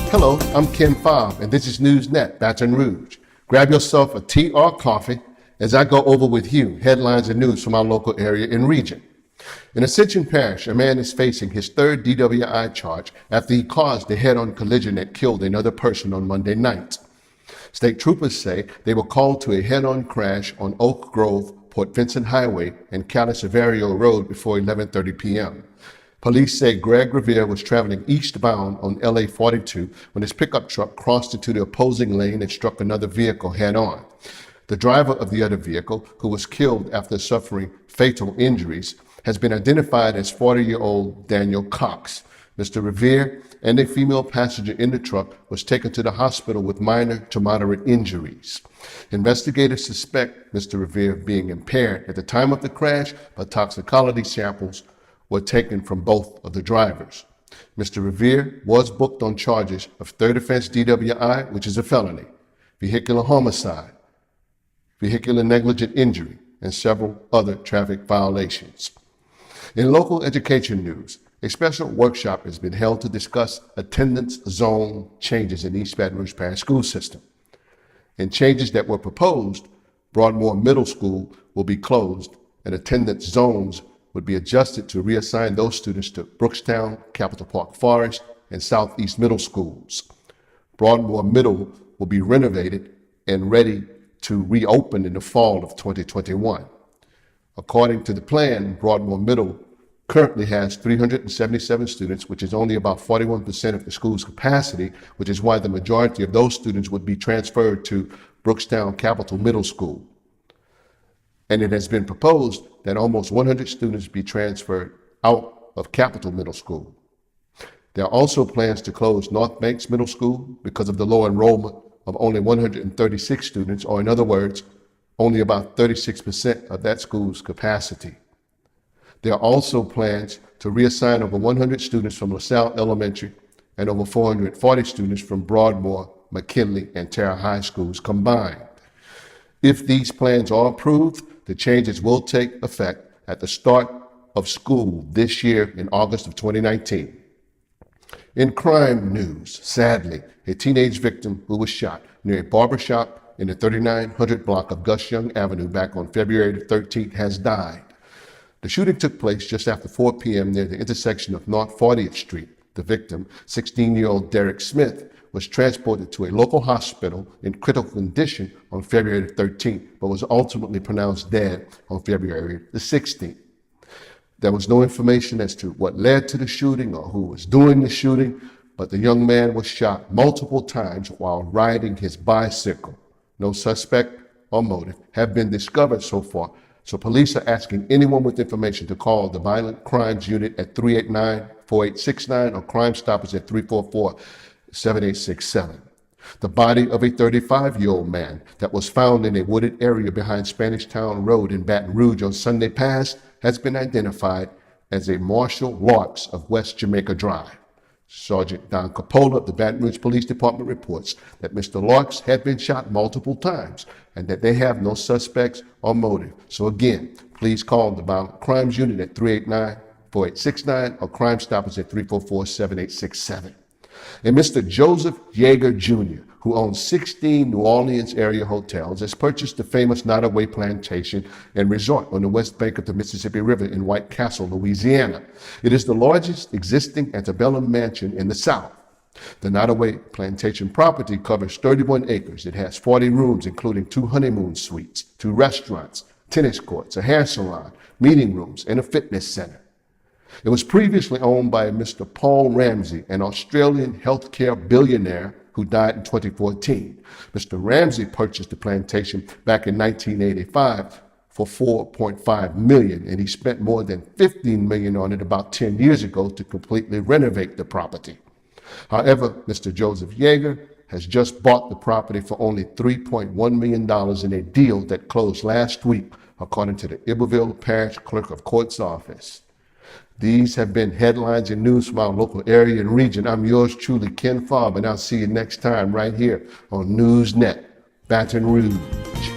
Hello, I'm Ken Fobb, and this is NewsNet, Baton Rouge. Grab yourself a tea or coffee as I go over with you headlines and news from our local area and region. In Ascension Parish, a man is facing his third DWI charge after he caused a head-on collision that killed another person on Monday night. State troopers say they were called to a head-on crash on Oak Grove, Port Vincent Highway and Cali Severio Road before 11:30 p.m. Police say Greg Revere was traveling eastbound on LA 42 when his pickup truck crossed into the opposing lane and struck another vehicle head-on. The driver of the other vehicle, who was killed after suffering fatal injuries, has been identified as 40-year-old Daniel Cox. Mr. Revere and a female passenger in the truck was taken to the hospital with minor to moderate injuries. Investigators suspect Mr. Revere of being impaired at the time of the crash, but toxicology samples were taken from both of the drivers. Mr. Revere was booked on charges of third offense DWI, which is a felony, vehicular homicide, vehicular negligent injury, and several other traffic violations. In local education news, a special workshop has been held to discuss attendance zone changes in East Baton Rouge Parish school system. In changes that were proposed, Broadmoor Middle School will be closed and attendance zones would be adjusted to reassign those students to Brookstown, Capitol Park Forest, and Southeast Middle Schools. Broadmoor Middle will be renovated and ready to reopen in the fall of 2021. According to the plan, Broadmoor Middle currently has 377 students, which is only about 41% of the school's capacity, which is why the majority of those students would be transferred to Brookstown Capitol Middle School. And it has been proposed that almost 100 students be transferred out of Capitol Middle School. There are also plans to close North Banks Middle School because of the low enrollment of only 136 students, or in other words, only about 36% of that school's capacity. There are also plans to reassign over 100 students from LaSalle Elementary and over 440 students from Broadmoor, McKinley, and Terra High Schools combined. If these plans are approved, the changes will take effect at the start of school this year in August of 2019. In crime news, sadly, a teenage victim who was shot near a barbershop in the 3900 block of Gus Young Avenue back on February the 13th has died. The shooting took place just after 4 p.m. near the intersection of North 40th Street. The victim, 16-year-old Derek Smith, was transported to a local hospital in critical condition on February the 13th, but was ultimately pronounced dead on February the 16th. There was no information as to what led to the shooting or who was doing the shooting, but the young man was shot multiple times while riding his bicycle. No suspect or motive have been discovered so far, so police are asking anyone with information to call the Violent Crimes Unit at 389-4869 or Crime Stoppers at 344-7867. The body of a 35-year-old man that was found in a wooded area behind Spanish Town Road in Baton Rouge on Sunday past has been identified as a Marshall Larks of West Jamaica Drive. Sergeant Don Capola of the Baton Rouge Police Department reports that Mr. Larks had been shot multiple times and that they have no suspects or motive. So again, please call the Violent Crimes Unit at 389-4869 or Crime Stoppers at 344-7867. And Mr. Joseph Yeager Jr., who owns 16 New Orleans area hotels, has purchased the famous Nottoway Plantation and Resort on the west bank of the Mississippi River in White Castle, Louisiana. It is the largest existing antebellum mansion in the South. The Nottoway Plantation property covers 31 acres. It has 40 rooms, including 2 honeymoon suites, 2 restaurants, tennis courts, a hair salon, meeting rooms, and a fitness center. It was previously owned by Mr. Paul Ramsey, an Australian healthcare billionaire who died in 2014. Mr. Ramsey purchased the plantation back in 1985 for $4.5 million, and he spent more than $15 million on it about 10 years ago to completely renovate the property. However, Mr. Joseph Yeager has just bought the property for only $3.1 million in a deal that closed last week, according to the Iberville Parish Clerk of Court's office. These have been headlines and news from our local area and region. I'm yours truly, Ken Fobb, and I'll see you next time right here on NewsNet, Baton Rouge.